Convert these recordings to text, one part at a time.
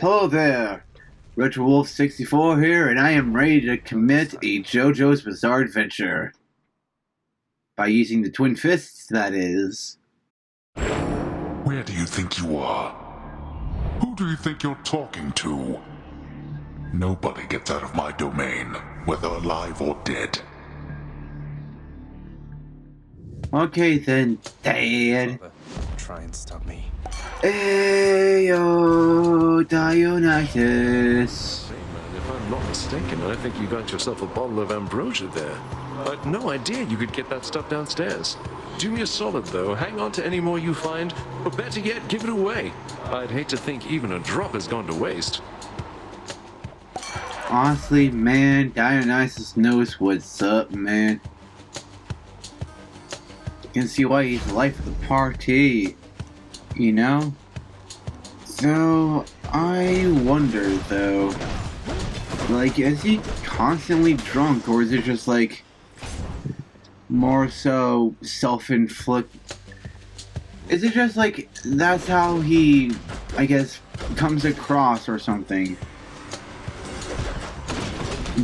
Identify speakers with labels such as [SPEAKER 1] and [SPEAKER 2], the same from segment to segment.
[SPEAKER 1] Hello there, Retro Wolf 64 here, and I am ready to commit a JoJo's Bizarre Adventure. By using the twin fists, that is.
[SPEAKER 2] Where do you think you are? Who do you think you're talking to? Nobody gets out of my domain, whether alive or dead.
[SPEAKER 1] Okay then, Dad.
[SPEAKER 3] Try and stop me.
[SPEAKER 1] Ayo, Dionysus.
[SPEAKER 4] Hey man, if I'm not mistaken, I think you got yourself a bottle of ambrosia there. I had no idea you could get that stuff downstairs. Do me a solid though, hang on to any more you find, or better yet, give it away. I'd hate to think even a drop has gone to waste.
[SPEAKER 1] Honestly, man, Dionysus knows what's up, man. You can see why he's the life of the party, you know? So, I wonder though, like, is he constantly drunk, or is it just like, more so self-inflicted? Is it just like, that's how he, I guess, comes across or something?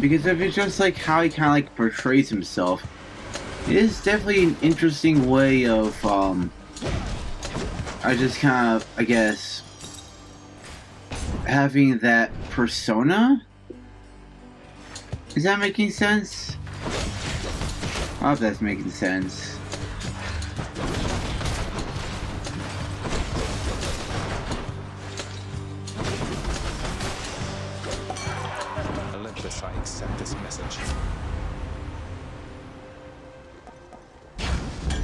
[SPEAKER 1] Because if it's just like how he kind of like portrays himself, it is definitely an interesting way of, I just kind of, I guess, having that persona? Is that making sense? I hope that's making sense.
[SPEAKER 3] Olympus, I accept this message.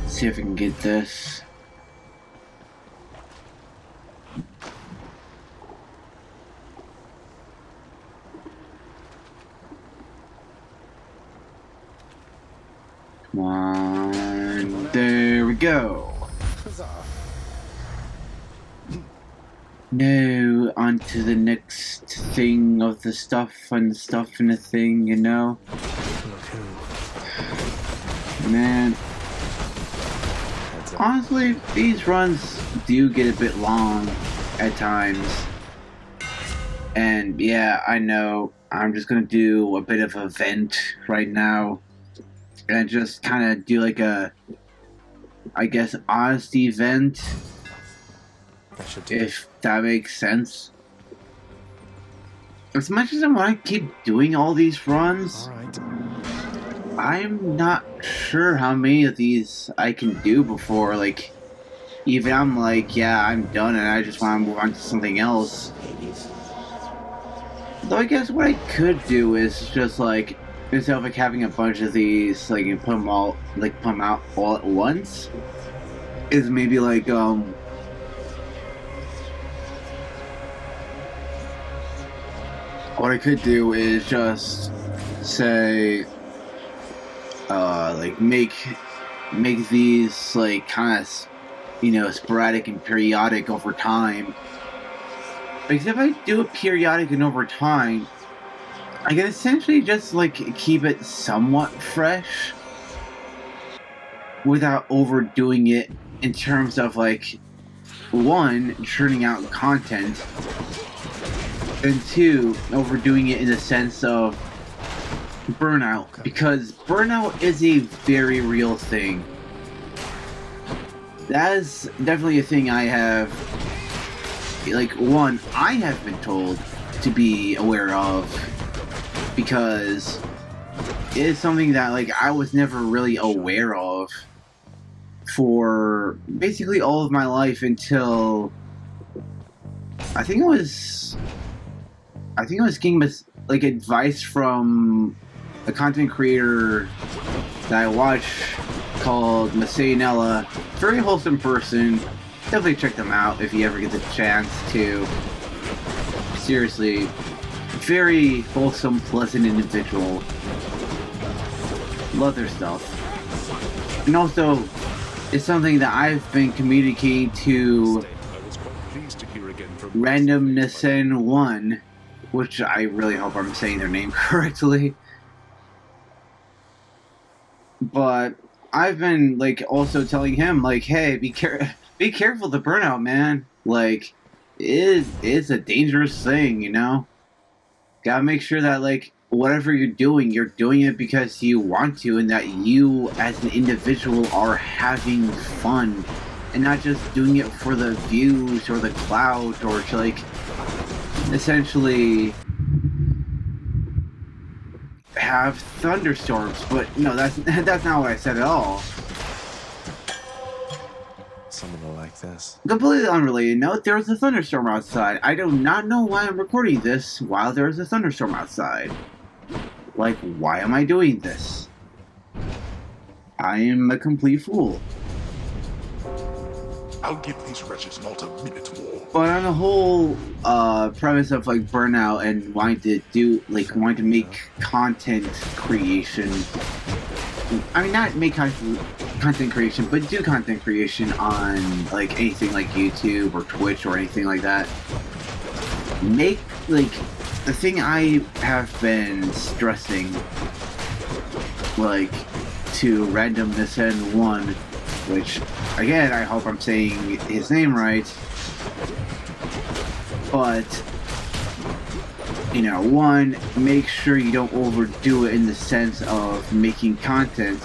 [SPEAKER 1] See if we can get this. Come on. There we go.
[SPEAKER 3] Huzzah.
[SPEAKER 1] No, on to the next thing of the stuff and the stuff and the thing, you know? Man. Honestly, these runs do get a bit long at times. And yeah, I know, I'm just gonna do a bit of a vent right now. And just kind of do like a, I guess, honesty vent. If that makes sense. As much as I want to keep doing all these runs,
[SPEAKER 3] Alright.
[SPEAKER 1] I'm not sure how many of these I can do before, like, even I'm like, yeah, I'm done and I just want to move on to something else. Though I guess what I could do is just like, instead of like having a bunch of these, like, and put them out all at once, is maybe like, what I could do is just say, like, make these, like, kind of, you know, sporadic and periodic over time. Because if I do it periodic and over time, I can essentially just, like, keep it somewhat fresh without overdoing it in terms of, like, one, churning out content, and two, overdoing it in the sense of burnout, because burnout is a very real thing. That is definitely a thing I have, like, one, I have been told to be aware of, because it is something that, like, I was never really aware of for basically all of my life until I think it was getting like advice from a content creator that I watch called Masayanella. Very wholesome person. Definitely check them out if you ever get the chance to. Seriously, very wholesome, pleasant individual. Love their stuff. And also, it's something that I've been communicating to Randomness1, which I really hope I'm saying their name correctly. But I've been, like, also telling him, like, hey, be careful of the burnout, man. Like, is a dangerous thing, you know? Gotta make sure that, like, whatever you're doing it because you want to, and that you, as an individual, are having fun, and not just doing it for the views or the clout or to, like, essentially have thunderstorms. But no, that's not what I said at all.
[SPEAKER 3] Someone will like this.
[SPEAKER 1] Completely unrelated note, there was a thunderstorm outside. I do not know why I'm recording this while there is a thunderstorm outside. Like, why am I doing this? I am a complete fool.
[SPEAKER 2] I'll give these wretches not a minute more.
[SPEAKER 1] But on the whole premise of, like, burnout and wanting to make content creation. I mean, not make content creation, but do content creation on, like, anything like YouTube or Twitch or anything like that. Make, like, the thing I have been stressing, like, to Randomness N1, which, again, I hope I'm saying his name right, but, you know, one, make sure you don't overdo it in the sense of making content.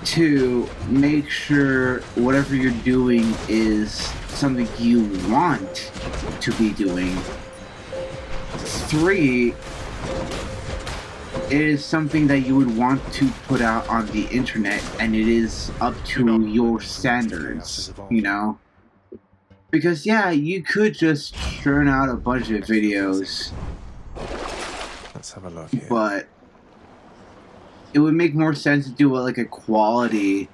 [SPEAKER 1] Two, make sure whatever you're doing is something you want to be doing. Three, it is something that you would want to put out on the internet, and it is up to your standards, you know? Because, yeah, you could just churn out a bunch of videos.
[SPEAKER 3] Let's have a look here.
[SPEAKER 1] But it would make more sense to do like a quality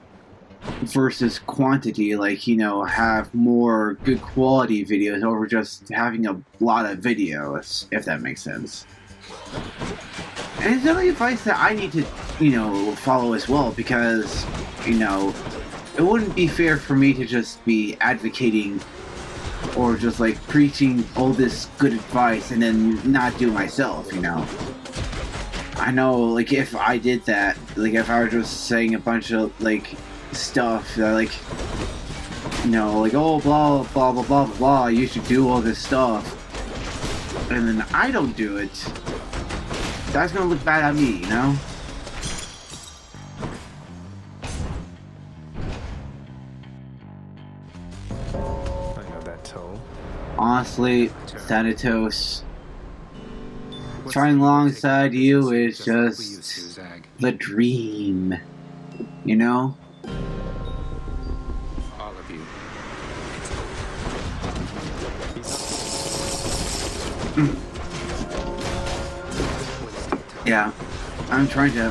[SPEAKER 1] versus quantity, like, you know, have more good quality videos over just having a lot of videos, if that makes sense. And it's only advice that I need to, you know, follow as well, because, you know, it wouldn't be fair for me to just be advocating or just like preaching all this good advice and then not do myself, you know. I know, like, if I did that, like, if I were just saying a bunch of, like, stuff that, like, you know, like, oh, blah, blah, blah, blah, blah, blah, you should do all this stuff, and then I don't do it, that's gonna look bad at me, you know?
[SPEAKER 3] I know that toe.
[SPEAKER 1] Honestly, Thanatos, trying alongside you is just the dream, you know?
[SPEAKER 3] All of you.
[SPEAKER 1] Yeah, I'm trying to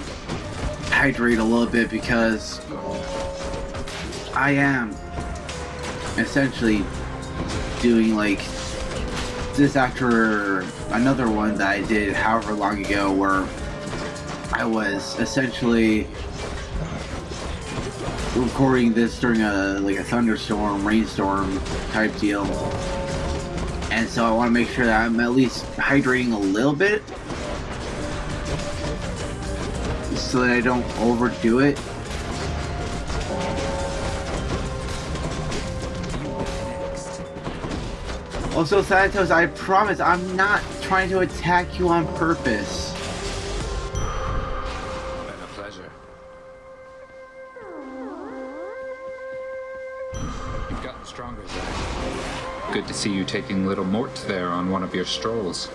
[SPEAKER 1] hydrate a little bit because I am essentially doing, like, this after another one that I did however long ago where I was essentially recording this during a thunderstorm, rainstorm type deal. And so I want to make sure that I'm at least hydrating a little bit so that I don't overdo it. Also, Thanatos, I promise I'm not trying to attack you on purpose.
[SPEAKER 3] Been a pleasure.
[SPEAKER 5] You've gotten stronger, Zach. Good to see you taking little Mort there on one of your strolls.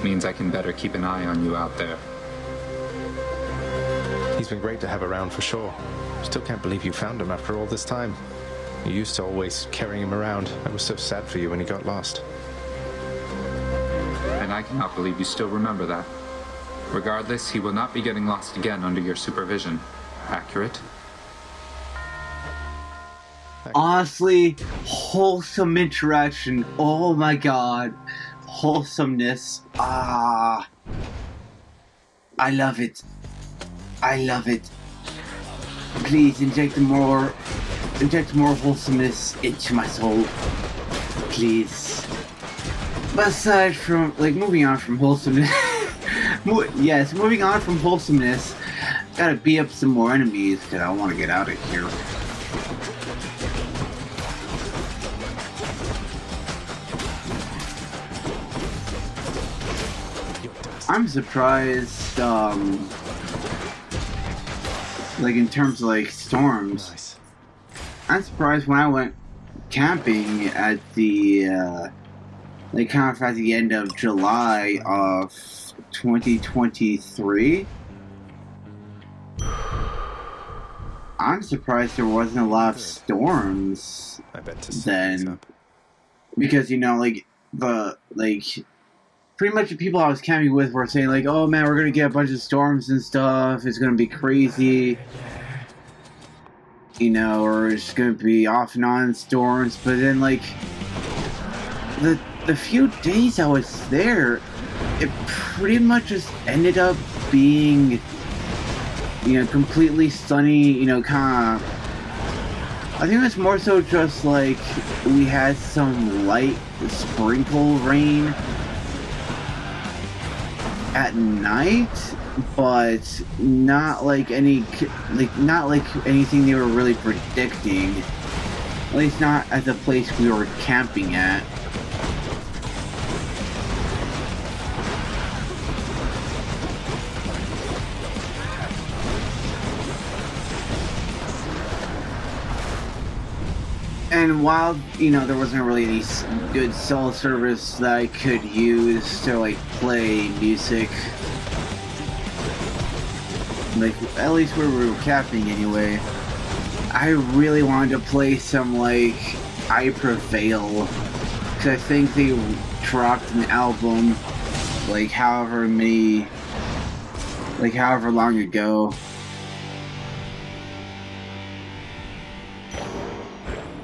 [SPEAKER 5] Means I can better keep an eye on you out there.
[SPEAKER 3] He's been great to have around for sure. Still can't believe you found him after all this time. You used to always carry him around. I was so sad for you when he got lost.
[SPEAKER 5] And I cannot believe you still remember that. Regardless, he will not be getting lost again under your supervision. Accurate?
[SPEAKER 1] Honestly, wholesome interaction. Oh my god. Wholesomeness. Ah. I love it. I love it. Please inject more wholesomeness into my soul. Please. But aside from, like, moving on from wholesomeness, moving on from wholesomeness, gotta beat up some more enemies, because I want to get out of here. I'm surprised, like in terms of like storms.
[SPEAKER 3] Nice.
[SPEAKER 1] I'm surprised when I went camping at the, like kind of at the end of July of 2023. I'm surprised there wasn't a lot of storms
[SPEAKER 3] I bet to set
[SPEAKER 1] then.
[SPEAKER 3] things up.
[SPEAKER 1] Because, you know, like, pretty much the people I was camping with were saying, like, oh man, we're gonna get a bunch of storms and stuff, it's gonna be crazy. You know, or it's gonna be off and on storms, but then, like, the few days I was there, it pretty much just ended up being, you know, completely sunny, you know, kind of. I think it's more so just like we had some light sprinkle rain at night, but not like not like anything they were really predicting. At least not at the place we were camping at. And while, you know, there wasn't really any good cell service that I could use to, like, play music, like, at least where we were camping anyway, I really wanted to play some, like, I Prevail, because I think they dropped an album, like, however long ago.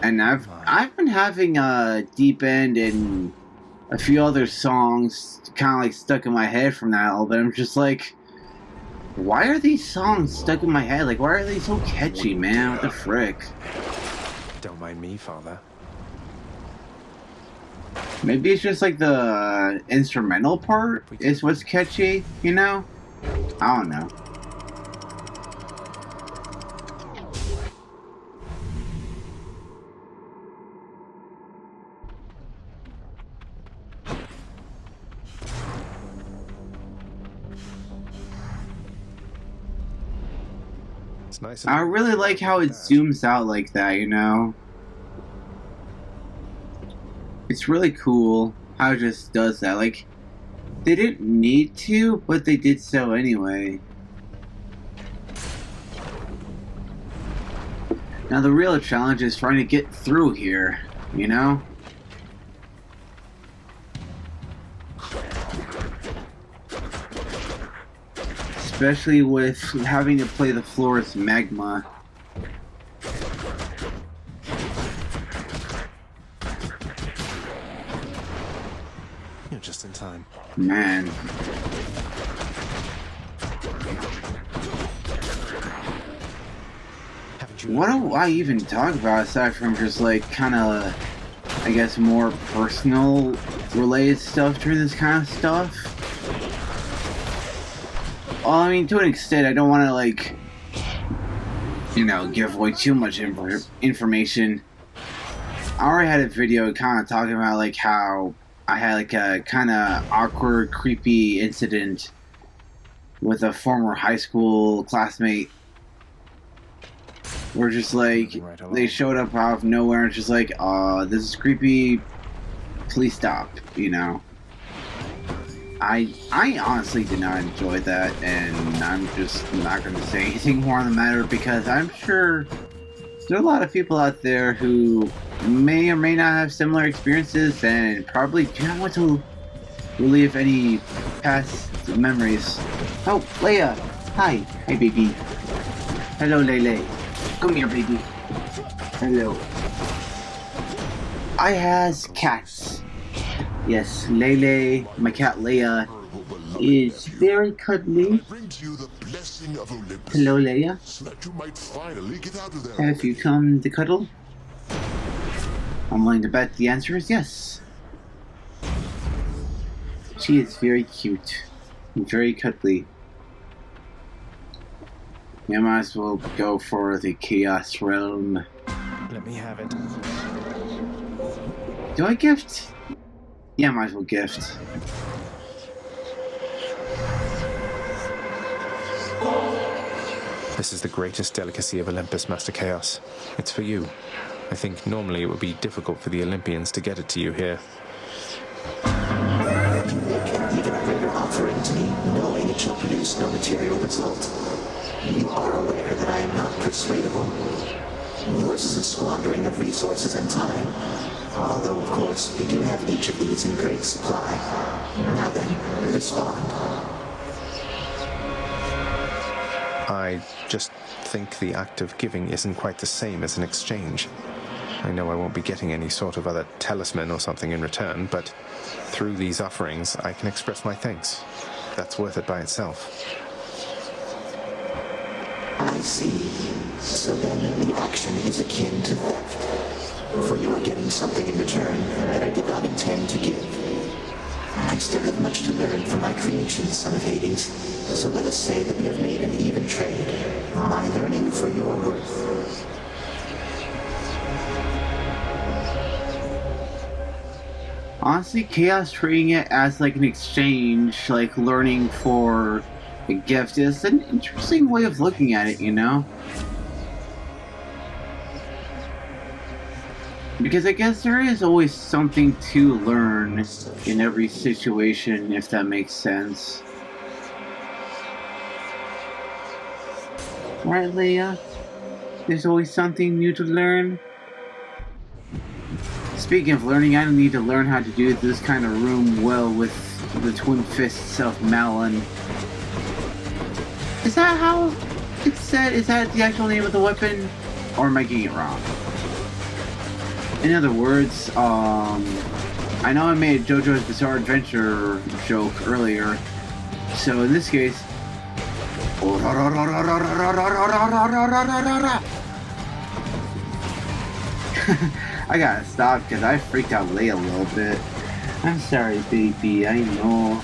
[SPEAKER 1] And I've been having Deep End and a few other songs kind of like stuck in my head from that album. I'm just like, why are these songs stuck in my head? Like, why are they so catchy, man? What the frick?
[SPEAKER 3] Don't mind me, Father.
[SPEAKER 1] Maybe it's just like the instrumental part is what's catchy, you know? I don't know.
[SPEAKER 3] It's nice.
[SPEAKER 1] I really like how it zooms out like that, you know? It's really cool how it just does that. Like, they didn't need to, but they did so anyway. Now the real challenge is trying to get through here, you know? Especially with having to play the floor as magma.
[SPEAKER 3] You're just in time.
[SPEAKER 1] Man.
[SPEAKER 3] Haven't you?
[SPEAKER 1] What do I even talk about aside from just like kind of, I guess, more personal related stuff during this kind of stuff? Well, I mean, to an extent, I don't want to, like, you know, give away too much information. I already had a video kind of talking about, like, how I had, like, a kind of awkward, creepy incident with a former high school classmate. Where just, like, they showed up out of nowhere and just like, this is creepy, please stop, you know? I honestly did not enjoy that, and I'm just not going to say anything more on the matter because I'm sure there are a lot of people out there who may or may not have similar experiences and probably do not want to relive any past memories. Oh, Leia! Hi! Hey, baby. Hello, Lele. Come here, baby. Hello. I has cats. Yes, Lele, my cat Leia, is very cuddly. Hello, Leia. Have you come to cuddle? I'm willing to bet the answer is yes. She is very cute and very cuddly. You might as well go for the Chaos Realm.
[SPEAKER 3] Let me have it.
[SPEAKER 1] Do I gift? Yeah, might as well gift.
[SPEAKER 3] This is the greatest delicacy of Olympus, Master Chaos. It's for you. I think normally it would be difficult for the Olympians to get it to you here.
[SPEAKER 6] You make an even greater offering to me, knowing it shall produce no material result. You are aware that I am not persuadable. Yours is a squandering of resources and time. Although, of course, we do have each of these in great supply. Now then, respond.
[SPEAKER 3] I just think the act of giving isn't quite the same as an exchange. I know I won't be getting any sort of other talisman or something in return, but through these offerings, I can express my thanks. That's worth it by itself.
[SPEAKER 6] I see. So then the action is akin to theft. For you are getting something in return that I did not intend to give. I still have much to learn from my creations, son of Hades. So let us say that we have made an even trade. My learning for your worth.
[SPEAKER 1] Honestly, Chaos treating it as like an exchange, like learning for a gift, is an interesting way of looking at it, you know? Because I guess there is always something to learn in every situation, if that makes sense. Right, Leia? There's always something new to learn. Speaking of learning, I need to learn how to do this kind of room well with the twin fists of Malin. Is that how it's said? Is that the actual name of the weapon? Or am I getting it wrong? In other words, I know I made a JoJo's Bizarre Adventure joke earlier, so in this case... I gotta stop because I freaked out Leia a little bit. I'm sorry, baby. I know,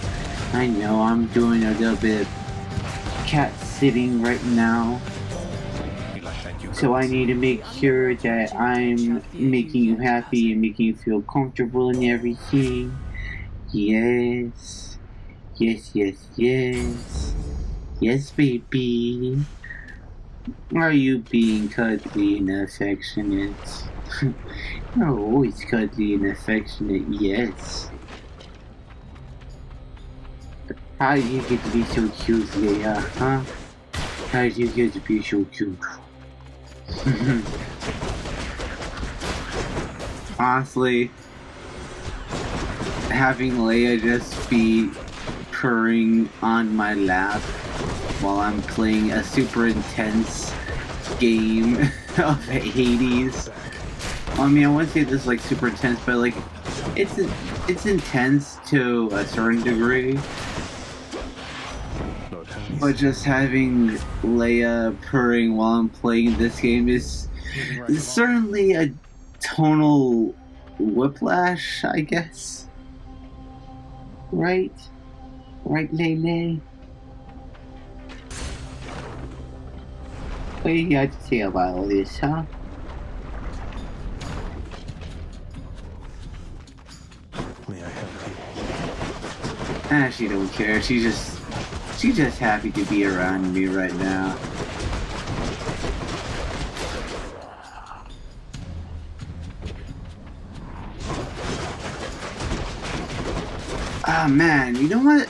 [SPEAKER 1] I'm doing a little bit of cat sitting right now. So I need to make sure that I'm making you happy and making you feel comfortable and everything. Yes. Yes, baby. Are you being cuddly and affectionate? You're always cuddly and affectionate, yes. How did you get to be so cute, Leia, huh? How did you get to be so cute? Honestly, having Leia just be purring on my lap while I'm playing a super intense game of Hades. I mean, I wouldn't say this is like super intense, but like it's intense to a certain degree. But just having Leia purring while I'm playing this game is certainly a tonal whiplash, I guess. Right? Right, Lele? What do you got to say about all this, huh?
[SPEAKER 3] May I help you?
[SPEAKER 1] She don't care. She's just happy to be around me right now. Ah, man, you know what?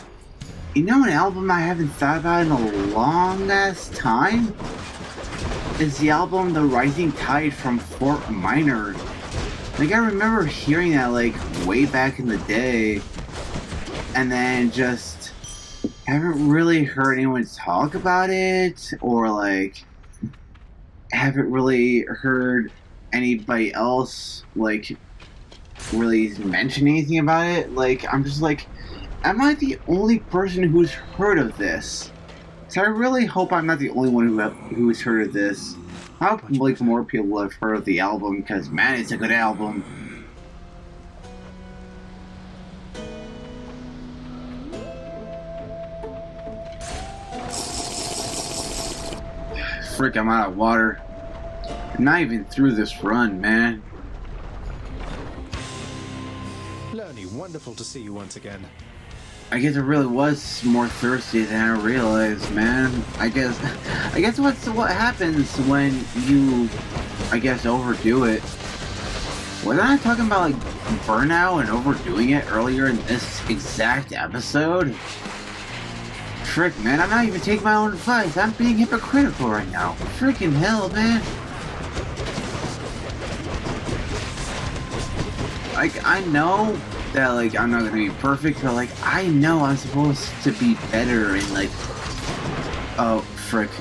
[SPEAKER 1] You know an album I haven't thought about in a long ass time? Is the album The Rising Tide from Fort Minor. Like, I remember hearing that, like, way back in the day, and then just haven't really heard anyone talk about it, or, like, haven't really heard anybody else, like, really mention anything about it. Like, I'm just like, am I the only person who's heard of this? So I really hope I'm not the only one who's heard of this. I hope like more people have heard of the album, because man, it's a good album. Frick, I'm out of water. I'm not even through this run, man.
[SPEAKER 3] Lernie, wonderful to see you once again.
[SPEAKER 1] I guess it really was more thirsty than I realized, man. I guess what happens when you, I guess, overdo it. Wasn't I talking about like burnout and overdoing it earlier in this exact episode? Frick, man, I'm not even taking my own advice. I'm being hypocritical right now. Freaking hell, man. Like, I know that, like, I'm not gonna be perfect, but, like, I know I'm supposed to be better and, like... Oh, frick.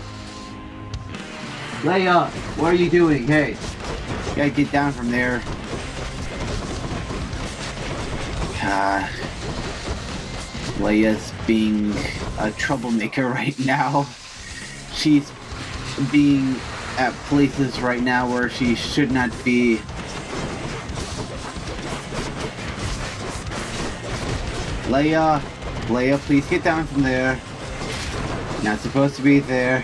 [SPEAKER 1] Leia, what are you doing? Hey, you gotta get down from there. Leia's being a troublemaker right now. She's being at places right now where she should not be. Leia, please get down from there. You're not supposed to be there.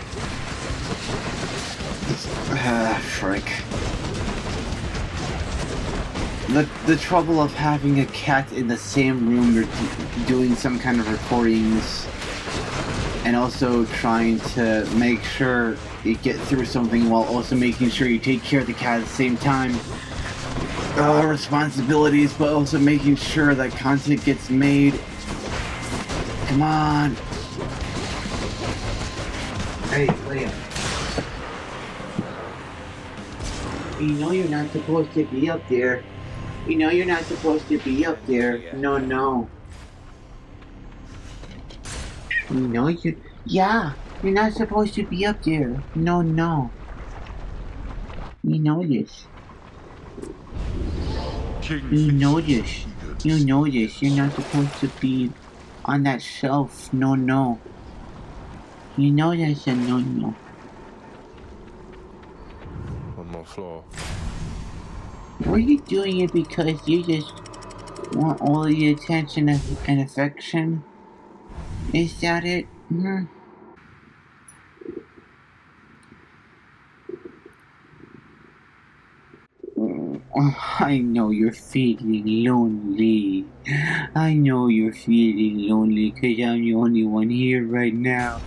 [SPEAKER 1] Frick. The trouble of having a cat in the same room you're doing some kind of recordings and also trying to make sure you get through something while also making sure you take care of the cat at the same time. Responsibilities, but also making sure that content gets made. Come on. Hey, Leia. You know you're not supposed to be up there. You know you're not supposed to be up there. No, no. You know you... Yeah, you're not supposed to be up there. No, no. You know this. You know this. You know this. You're not supposed to be on that shelf. No, no. You know that's a no-no.
[SPEAKER 3] One more floor.
[SPEAKER 1] Were you doing it because you just want all the attention and affection? Is that it? Hmm. I know you're feeling lonely. I know you're feeling lonely because I'm the only one here right now.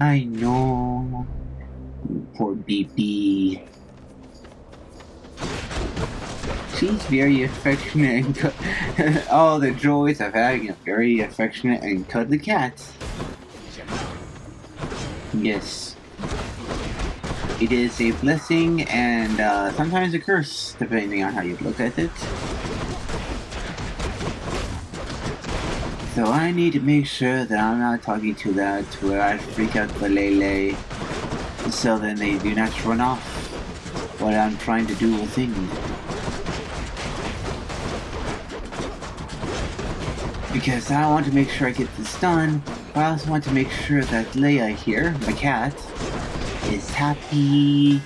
[SPEAKER 1] I know. Poor BB. She's very affectionate and all the joys of having a very affectionate and cuddly cat. Yes. It is a blessing and sometimes a curse, depending on how you look at it. So I need to make sure that I'm not talking too loud to where I freak out the Lele, so then they do not run off while I'm trying to do a thing. Because I want to make sure I get this done, but I also want to make sure that Leia here, my cat, is happy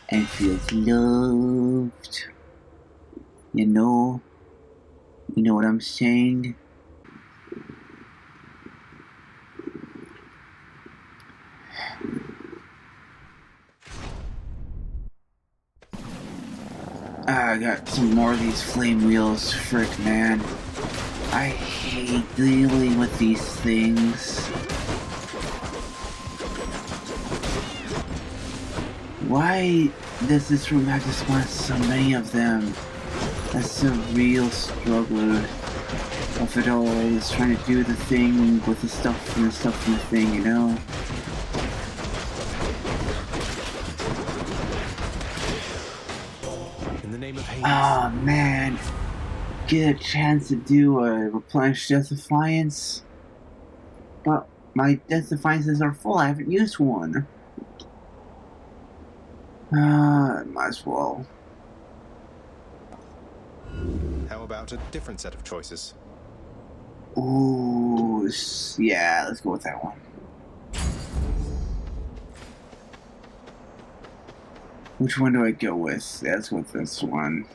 [SPEAKER 1] and feels loved. You know what I'm saying? I got some more of these flame wheels, frick man. I hate dealing with these things. Why does this room have to spawn so many of them? That's the real struggle of it all, is trying to do the thing with the stuff and the thing, you know?
[SPEAKER 3] In the name of Hades.
[SPEAKER 1] Oh man, get a chance to do a replenish Death Defiance, but my Death Defiances are full. I haven't used one. Might as well.
[SPEAKER 3] How about a different set of choices?
[SPEAKER 1] Ooh, yeah, let's go with that one. Which one do I go with? Let's go with this one.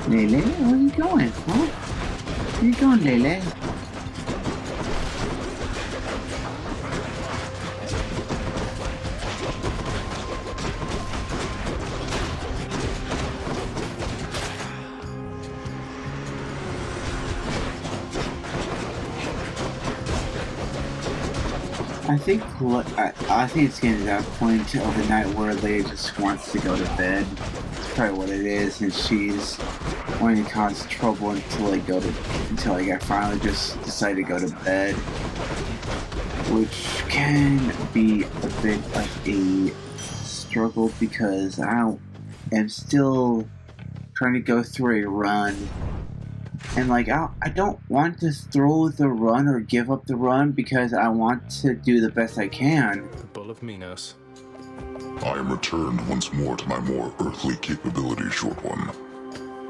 [SPEAKER 1] Lele, where are you going, huh? Where you going, Lele? I think it's getting to that point of the night where Leia just wants to go to bed. It's probably what it is, and she's wanting to cause trouble until I finally just decide to go to bed, which can be a bit of a struggle because am still trying to go through a run. And I don't want to throw the run or give up the run because I want to do the best I can.
[SPEAKER 3] The Bull of Minos.
[SPEAKER 2] I am returned once more to my more earthly capabilities, Short One,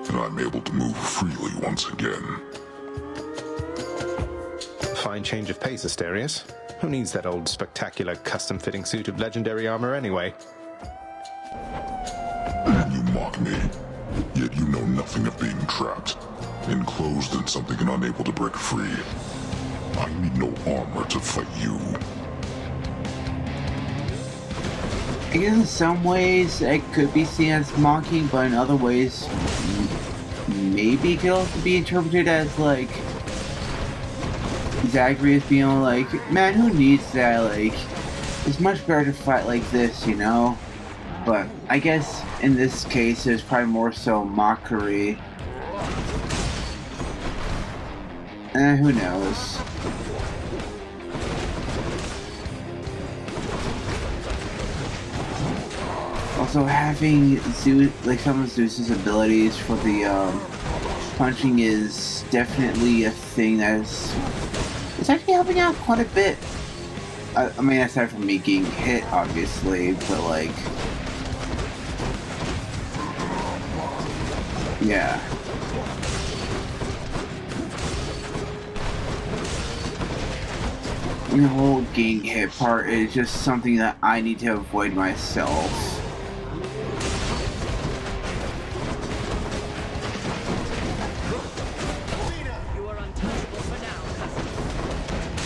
[SPEAKER 2] and I'm able to move freely once again.
[SPEAKER 3] Fine change of pace, Asterius. Who needs that old spectacular custom-fitting suit of legendary armor anyway?
[SPEAKER 2] You mock me, yet you know nothing of being trapped, enclosed in something and unable to break free. I need no armor to fight you.
[SPEAKER 1] I guess in some ways it could be seen as mocking, but in other ways maybe it could also be interpreted as Zacharias being man, who needs that? It's much better to fight like this, you know? But I guess in this case there's probably more so mockery. Who knows? Also, having Zeus, some of Zeus's abilities for the punching is definitely a thing it's actually helping out quite a bit. I mean, aside from me getting hit, obviously, but yeah. The whole getting hit part is just something that I need to avoid myself.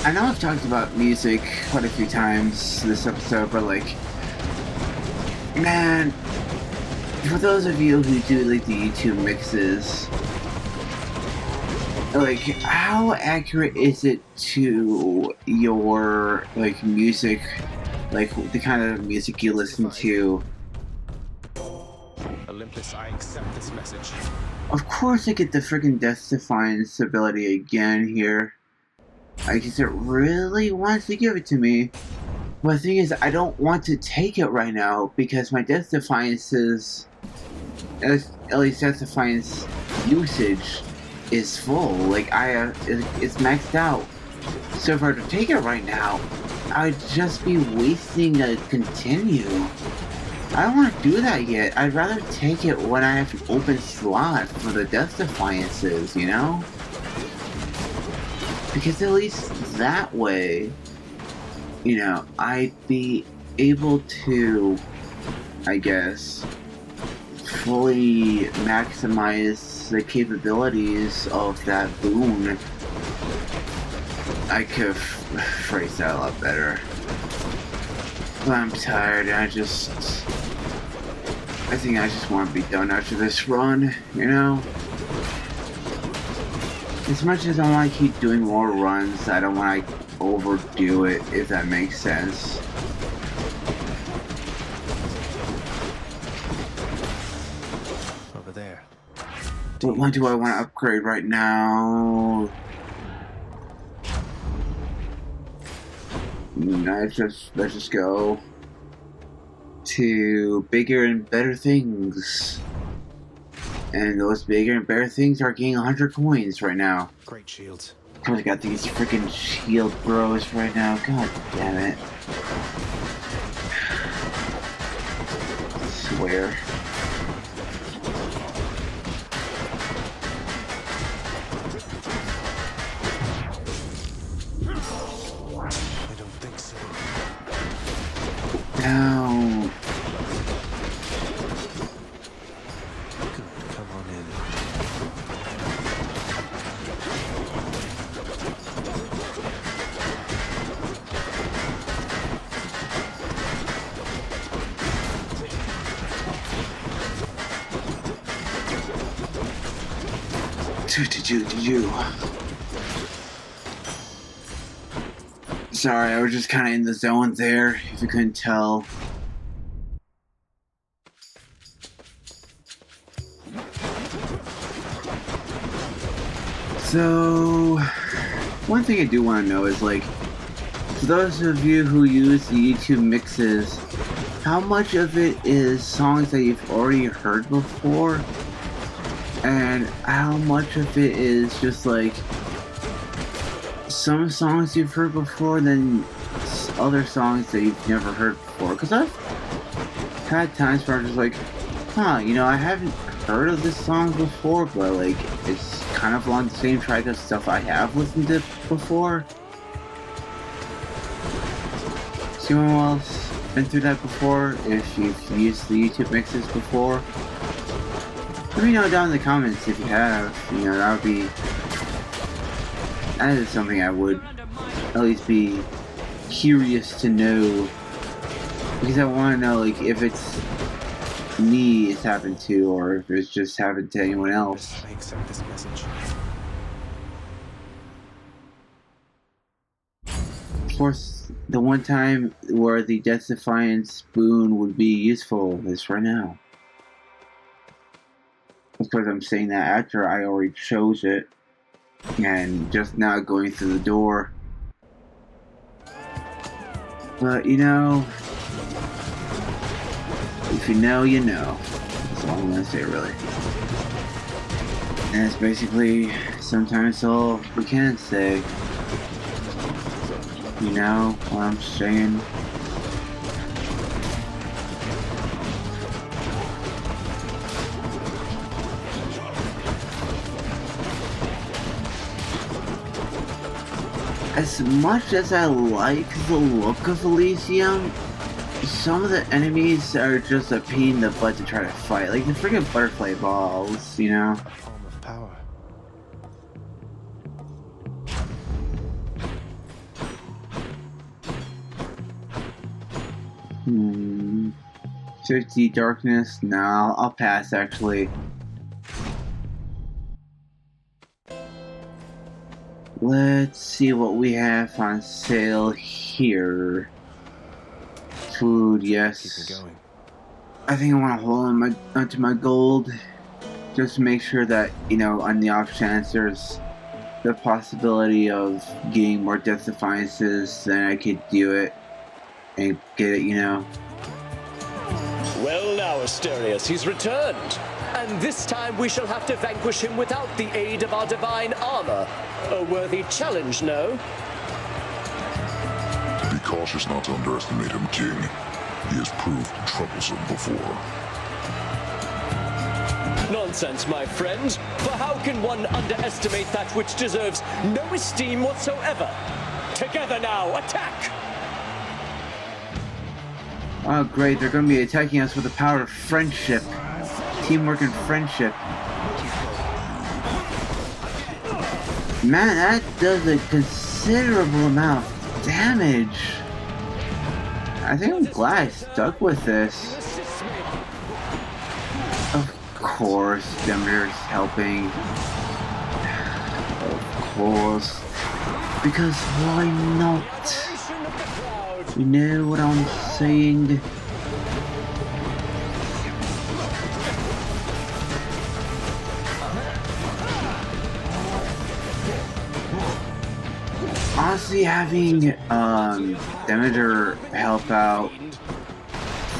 [SPEAKER 1] I know I've talked about music quite a few times this episode, but man, for those of you who do the YouTube mixes, how accurate is it to your music, the kind of music you listen to?
[SPEAKER 3] Olympus, I accept this message.
[SPEAKER 1] Of course I get the freaking Death Defiance ability again here. I guess it really wants to give it to me. But the thing is, I don't want to take it right now because my Death Defiance at least Death Defiance usage is full. It's maxed out. So if I were to take it right now, I'd just be wasting a continue. I don't want to do that yet. I'd rather take it when I have an open slot for the Death Defiances, you know? Because at least that way, I'd be able to, I guess, fully maximize the capabilities of that boon. I could phrase that a lot better. But I'm tired, I think I just want to be done after this run, you know? As much as I want to keep doing more runs, I don't want to overdo it, if that makes sense.
[SPEAKER 3] Over there.
[SPEAKER 1] What one do I want to upgrade right now? Let's just go to bigger and better things. And those bigger and better things are getting 100 coins right now.
[SPEAKER 3] Great shields.
[SPEAKER 1] I got these freaking shield bros right now. God damn it. I swear.
[SPEAKER 3] I don't think so.
[SPEAKER 1] No.
[SPEAKER 3] Good, come on in.
[SPEAKER 1] Sorry, I was just kind of in the zone there, if you couldn't tell. So, one thing I do want to know is, like, for those of you who use the YouTube mixes, how much of it is songs that you've already heard before? And how much of it is just, like, some songs you've heard before, then other songs that you've never heard before? Because I've had times where I'm just like, huh, you know, I haven't heard of this song before, but, like, it's kind of along the same track of stuff I have listened to before. See anyone else been through that before? If you've used the YouTube mixes before? Let me know down in the comments if you have. You know, that is something I would at least be curious to know, because I want to know, like, if it's me it's happened to, or if it's just happened to anyone else.
[SPEAKER 3] I accept this message.
[SPEAKER 1] Of course, the one time where the Death Defiance boon would be useful is right now. Of course, I'm saying that after I already chose it, and just now going through the door. But, you know, if you know, you know. That's all I'm gonna say, really. And it's basically sometimes all we can say. You know what I'm saying? As much as I like the look of Elysium, some of the enemies are just a pain in the butt to try to fight. Like the freaking butterfly balls, you know?
[SPEAKER 3] A form of power.
[SPEAKER 1] Thirsty darkness? No, I'll pass actually. Let's see what we have on sale here. Food, yes.
[SPEAKER 3] Keep me going.
[SPEAKER 1] I think I want to hold on onto my gold, just to make sure that, you know, on the off chance there's the possibility of getting more Death Defiances, then I could do it and get it, you know.
[SPEAKER 7] Well now, Asterius, he's returned. And this time we shall have to vanquish him without the aid of our divine armor. A worthy challenge, no?
[SPEAKER 2] Be cautious not to underestimate him, King. He has proved troublesome before.
[SPEAKER 7] Nonsense, my friend. For how can one underestimate that which deserves no esteem whatsoever? Together now, attack!
[SPEAKER 1] Oh great, they're going to be attacking us with the power of friendship. Teamwork and friendship. Man, that does a considerable amount of damage. I think I'm glad I stuck with this. Of course, Demeter's helping. Of course. Because why not? You know what I'm saying? Honestly, having Demeter help out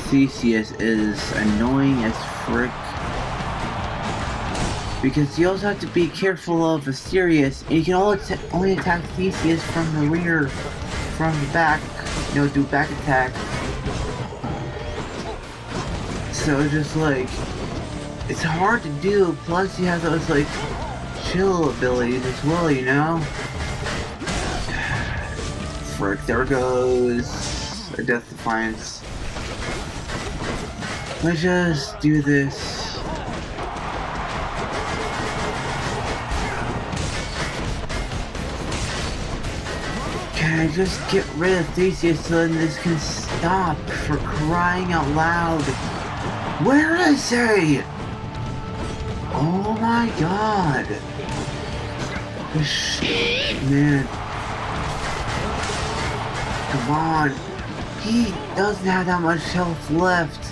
[SPEAKER 1] Theseus is annoying as frick, because you also have to be careful of Asterius, and you can only attack Theseus from the rear, from the back, you know, do back attack. So just like, it's hard to do, plus you have those like chill abilities as well, you know? Frick, there goes a Death Defiance. Let's just do this. Can I just get rid of Theseus so then this can stop, for crying out loud? Where is he? Oh my god. Man. Come on. He doesn't have that much health left.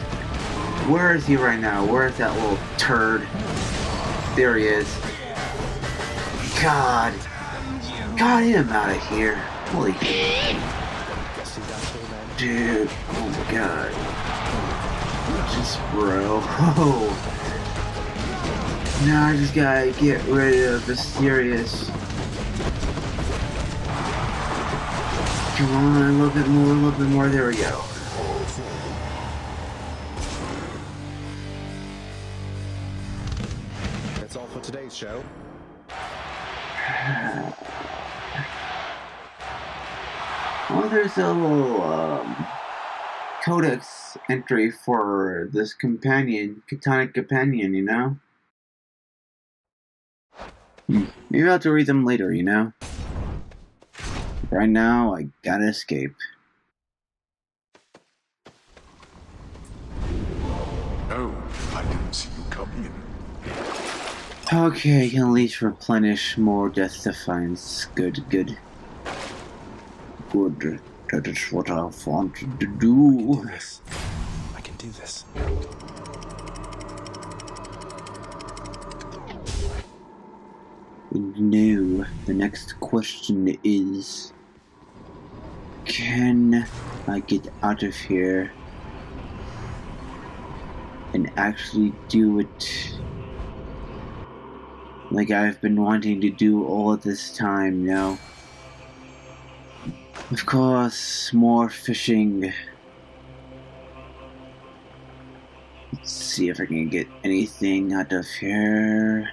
[SPEAKER 1] Where is he right now? Where is that little turd? There he is. God. Got him out of here. Holy shit. Dude. Oh my god. Just bro. Oh. Now I just gotta get rid of the serious. Come on, a little bit more, a little bit more. There we go.
[SPEAKER 3] That's all for today's show.
[SPEAKER 1] Well, there's a little codex entry for this companion, Katonic companion, you know? Maybe I'll have to read them later, you know? Right now, I gotta escape.
[SPEAKER 2] Oh, I didn't see you come in.
[SPEAKER 1] Okay, I can at least replenish more death defiance. Good, good. Good. That is what I wanted to do.
[SPEAKER 3] I can do this.
[SPEAKER 1] No, the next question is, can I get out of here and actually do it like I've been wanting to do all of this time, you know? Of course, more fishing. Let's see if I can get anything out of here.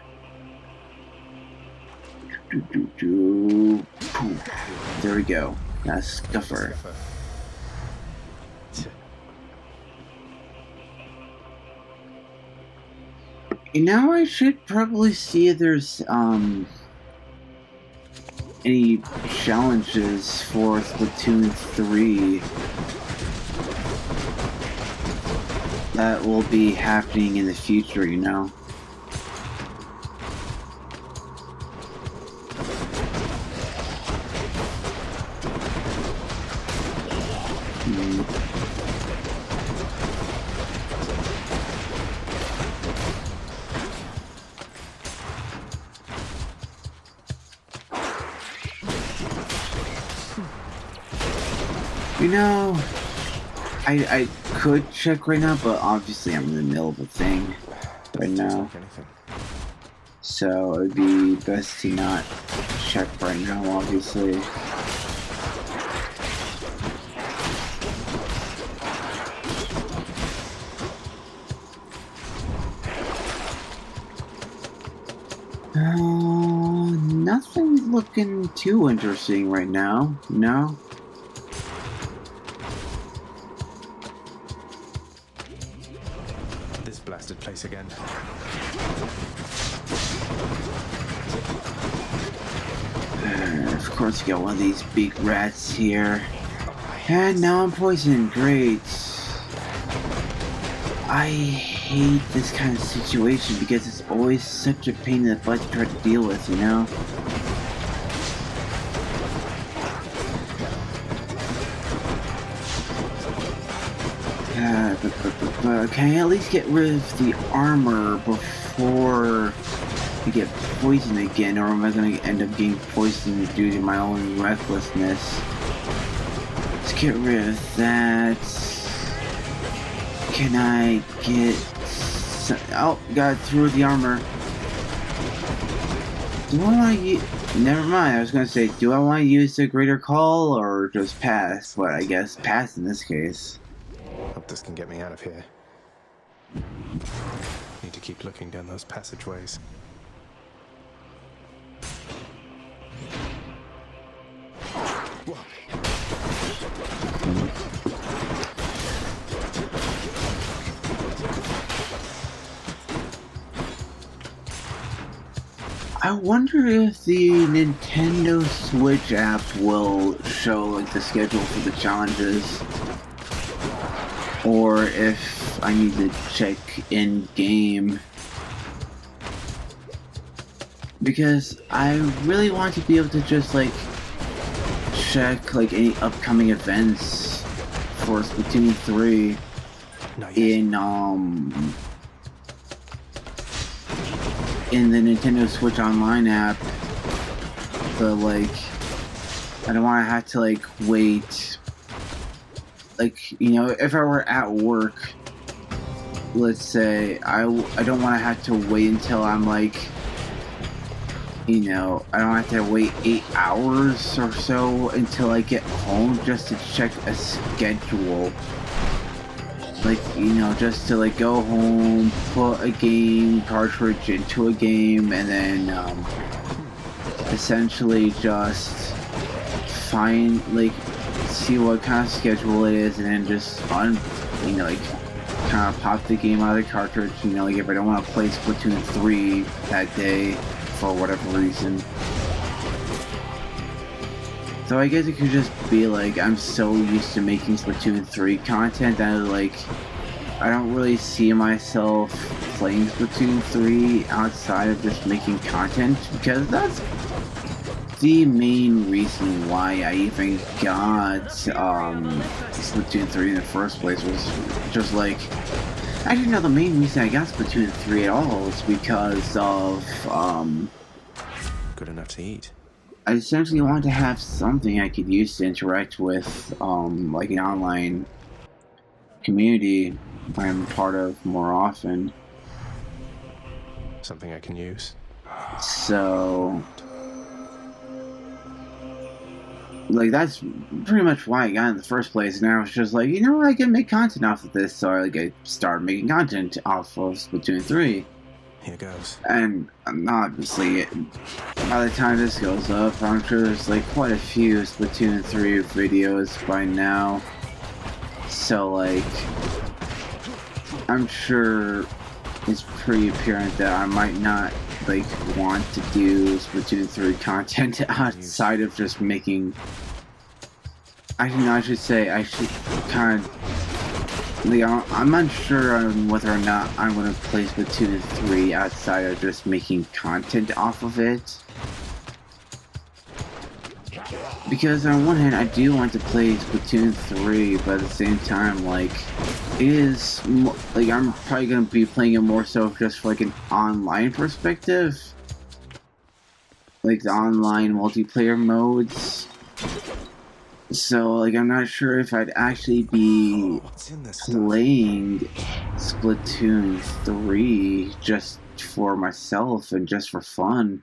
[SPEAKER 1] There we go. That's Scuffer. You know, I should probably see if there's any challenges for Splatoon 3 that will be happening in the future, you know? You know, I could check right now, but obviously I'm in the middle of a thing right now. So it would be best to not check right now, obviously. Nothing's looking too interesting right now, no?
[SPEAKER 3] This blasted place again.
[SPEAKER 1] Of course you got one of these big rats here. And now I'm poisoned, great. I hate this kind of situation because it's always such a pain in the butt to try to deal with, you know? Can I at least get rid of the armor before I get poisoned again, or am I going to end up getting poisoned due to my own recklessness? Let's get rid of that. Can I get... Oh, got through the armor. Do I want to use... Never mind, I was going to say, do I want to use the greater call or just pass? But I guess pass in this case.
[SPEAKER 3] Hope this can get me out of here. Need to keep looking down those passageways. Whoa.
[SPEAKER 1] I wonder if the Nintendo Switch app will show like the schedule for the challenges, or if I need to check in game, because I really want to be able to just like check like any upcoming events for Splatoon 3 in the Nintendo Switch Online app, but like I don't want to have to like wait. Like, you know, if I were at work, let's say, I don't want to have to wait until I'm like, you know, I don't have to wait 8 hours or so until I get home just to check a schedule. Like, you know, just to like go home, put a game cartridge into a game, and then essentially just find, like, see what kind of schedule it is, and then just you know, like, kind of pop the game out of the cartridge, you know, like if I don't want to play Splatoon 3 that day for whatever reason. So I guess it could just be like I'm so used to making Splatoon 3 content that like I don't really see myself playing Splatoon 3 outside of just making content, because that's the main reason why I even got Splatoon 3 in the first place. Was just like, actually no, the main reason I got Splatoon 3 at all is because of
[SPEAKER 3] good enough to eat.
[SPEAKER 1] I essentially wanted to have something I could use to interact with like an online community I'm part of more often.
[SPEAKER 3] Something I can use.
[SPEAKER 1] So like that's pretty much why I got in the first place, and I was just like, you know, I can make content off of this, so like I started making content off of Splatoon 3.
[SPEAKER 3] Here goes.
[SPEAKER 1] And obviously, by the time this goes up, I'm sure there's like quite a few Splatoon 3 videos by now. So like, I'm sure it's pretty apparent that I might not like want to do Splatoon 3 content outside of just making. I should say I should kind of. Like, I'm unsure on whether or not I'm going to play Splatoon 3 outside of just making content off of it. Because on one hand, I do want to play Splatoon 3, but at the same time, like, it is, like, I'm probably going to be playing it more so just for, like, an online perspective. Like, the online multiplayer modes. So, like, I'm not sure if I'd actually be playing Splatoon 3 just for myself and just for fun.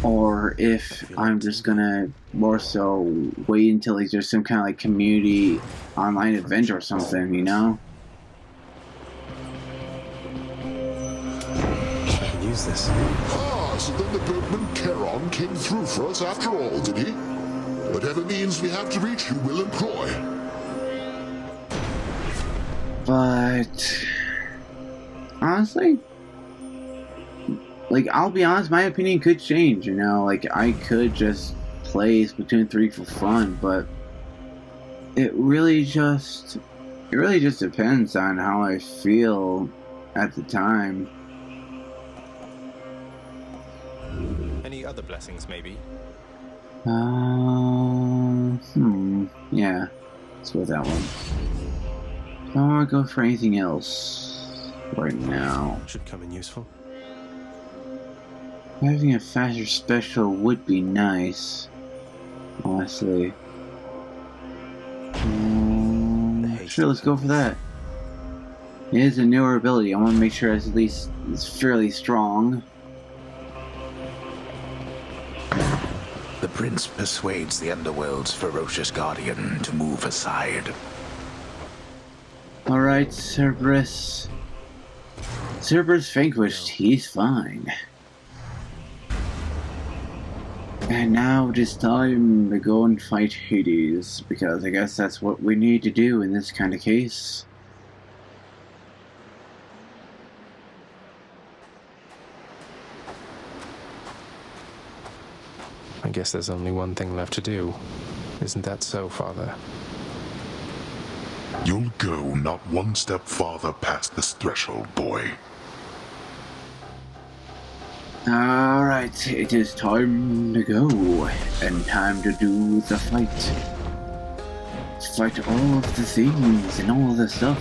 [SPEAKER 1] Or if I'm just gonna more so wait until there's some kind of like community online event or something, you know?
[SPEAKER 3] I can use this.
[SPEAKER 2] Ah, so then the boatman Charon came through for us after all, did he? Whatever means we have to reach you, we'll employ.
[SPEAKER 1] But honestly, like, I'll be honest, my opinion could change, you know? Like, I could just play Splatoon 3 for fun, but it really just depends on how I feel at the time.
[SPEAKER 3] Any other blessings, maybe?
[SPEAKER 1] Yeah. Let's go with that one. So I'll go for anything else right now.
[SPEAKER 3] Should come in useful.
[SPEAKER 1] Having a faster special would be nice, honestly. Sure, let's go for that. It is a newer ability. I want to make sure it's at least it's fairly strong.
[SPEAKER 8] The prince persuades the underworld's ferocious guardian to move aside.
[SPEAKER 1] Alright, Cerberus. Cerberus vanquished. He's fine. And now it is time to go and fight Hades, because I guess that's what we need to do in this kind of case.
[SPEAKER 3] I guess there's only one thing left to do. Isn't that so, Father?
[SPEAKER 2] You'll go not one step farther past this threshold, boy.
[SPEAKER 1] Alright, it is time to go, and time to do the fight. Fight all of the things and all of the stuff.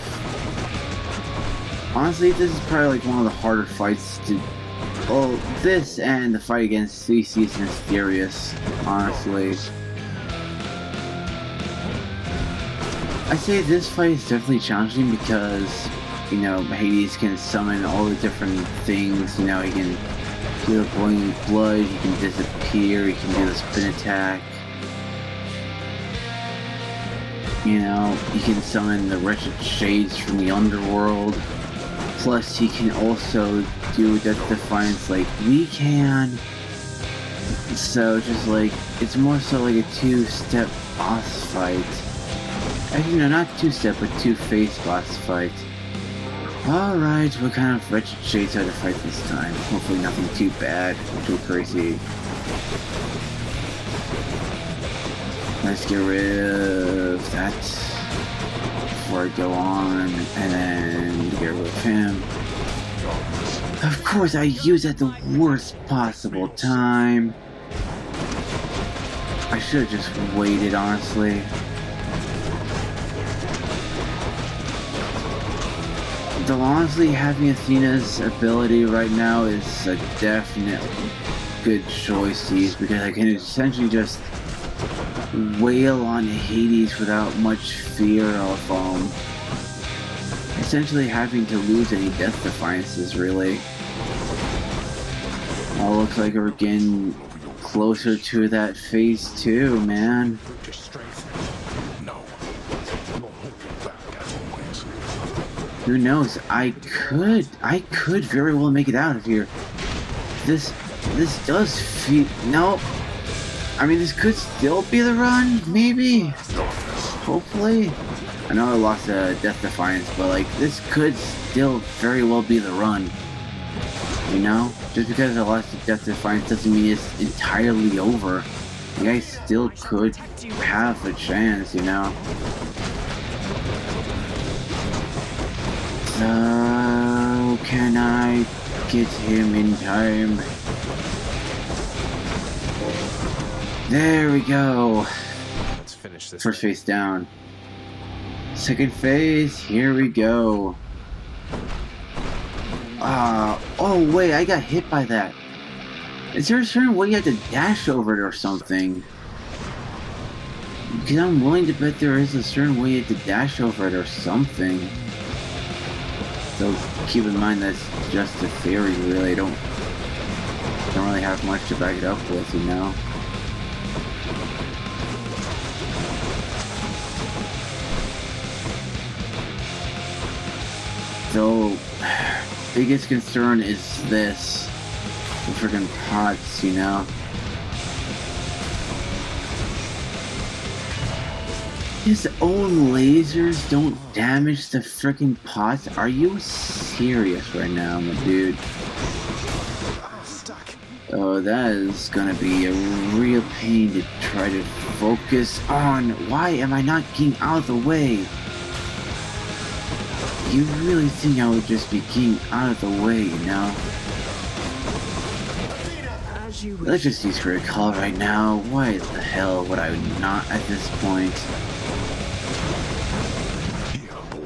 [SPEAKER 1] Honestly, this is probably like one of the harder fights to... Well, this and the fight against Theseus Mysterious, honestly. I say this fight is definitely challenging because, you know, Hades can summon all the different things, you know, he can do the boiling blood, he can disappear, he can do the spin attack. You know, he can summon the wretched shades from the underworld. Plus, he can also do Death Defiance like we can. So, just like, it's more so like a two-step boss fight. Actually, no, not two-step, but two-phase boss fight. Alright, what kind of wretched shades are to fight this time? Hopefully nothing too bad, too crazy. Let's get rid of that before I go on, and then get rid of him. Of course, I use at the worst possible time. I should have just waited, honestly. Though honestly, having Athena's ability right now is a definite good choice to use because I can essentially just wail on Hades without much fear of essentially having to lose any Death Defiances, really. Well, looks like we're getting closer to that phase 2, man. Who knows? I could very well make it out of here. This does feel... No. I mean, this could still be the run, maybe? Hopefully? I know I lost a Death Defiance, but like, this could still very well be the run. You know? Just because I lost a Death Defiance doesn't mean it's entirely over. You guys still could have a chance, you know? So, can I get him in time? There we go.
[SPEAKER 3] Let's finish this.
[SPEAKER 1] First phase down. Second phase, here we go. Oh wait, I got hit by that. Is there a certain way you have to dash over it or something? Because I'm willing to bet there is a certain way you have to dash over it or something. So keep in mind that's just a theory, really. Don't really have much to back it up with, you know. So, biggest concern is this. The friggin' pots, you know. His own lasers don't damage the frickin' pots? Are you serious right now, my dude? Oh, that is gonna be a real pain to try to focus on. Why am I not getting out of the way? You really think I would just be getting out of the way, you know? Let's just use Critical Call right now. Why the hell would I not at this point?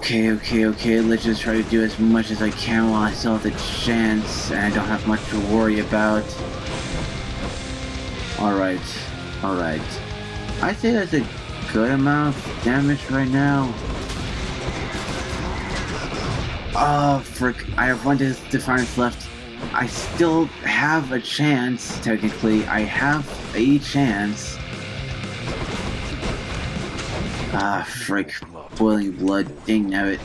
[SPEAKER 1] Okay, let's just try to do as much as I can while I still have the chance and I don't have much to worry about. Alright. I'd say that's a good amount of damage right now. Oh, frick. I have one Defiance left. I still have a chance, technically. I have a chance. Ah, frick. Boiling blood. Dang nabbit.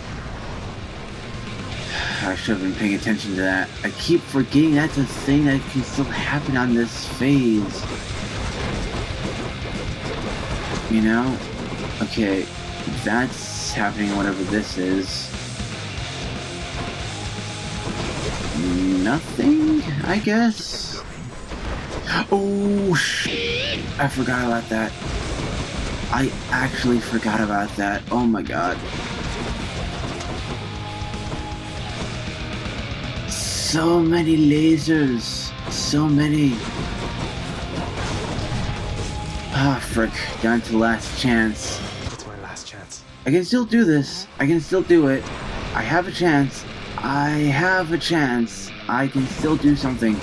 [SPEAKER 1] I should have been paying attention to that. I keep forgetting that's a thing that can still happen on this phase. You know? Okay. That's happening, whatever this is. Nothing, I guess? Oh, shit. I forgot about that. I actually forgot about that. Oh my god. So many lasers. so many. Ah, frick. Down to last chance.
[SPEAKER 3] It's my last chance.
[SPEAKER 1] I can still do this. I can still do it. I have a chance. I have a chance. I can still do something.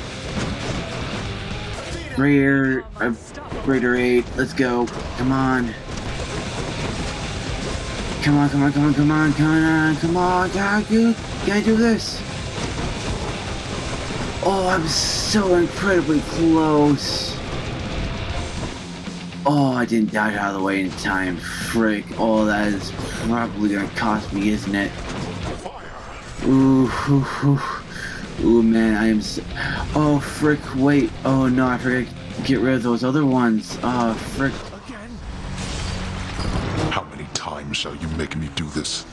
[SPEAKER 1] Greater 8. Let's go. Come on. Come on, come on, come on, come on, come on, come on. Can I do this? Oh, I'm so incredibly close. Oh, I didn't dodge out of the way in time. Frick. Oh, that is probably gonna cost me, isn't it? Ooh, ooh, ooh. Ooh, man, I am so... Oh, frick, wait. Oh, no, I forgot to get rid of those other ones. Oh, frick.
[SPEAKER 2] How many times shall you make me do this?